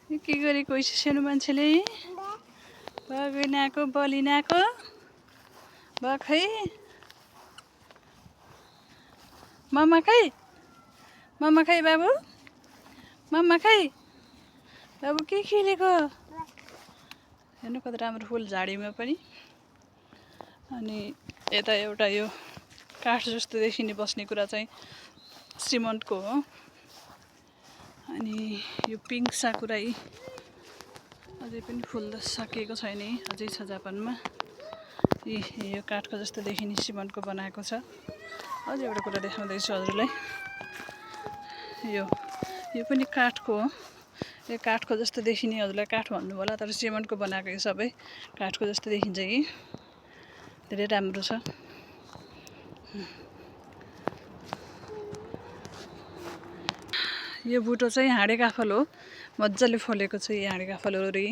के गरेको सानो मान्छेले बगैनाको बलिनाको खै मम्मा खै बाबु मम्मा खै बाबु के खेलेको हेर्नु कति राम्रो फुल झाडीमा पनि। अनि यता एउटा यो काठ जस्तो देखिने बस्ने कुरा चाहिँ सिमेन्टको हो। अनि यो पिङ्क साकुराई अझै पनि फुल्न सकिएको छैन, अझै छ जापानमा। यो काठको जस्तो देखिने सिमेन्टको बनाएको छ। अझै एउटा कुरा देखाउँदैछु हजुरलाई, यो पनि काठको हो। यो काठको जस्तो देखिने, हजुरलाई काठ भन्नु होला तर सिमेन्टको बनाएको यो सबै काठको जस्तो देखिन्छ कि धेरै राम्रो छ। यो बुटो चाहिँ हाँडे काफल हो, मजाले फलेको छ यो हाँडे काफलहरु।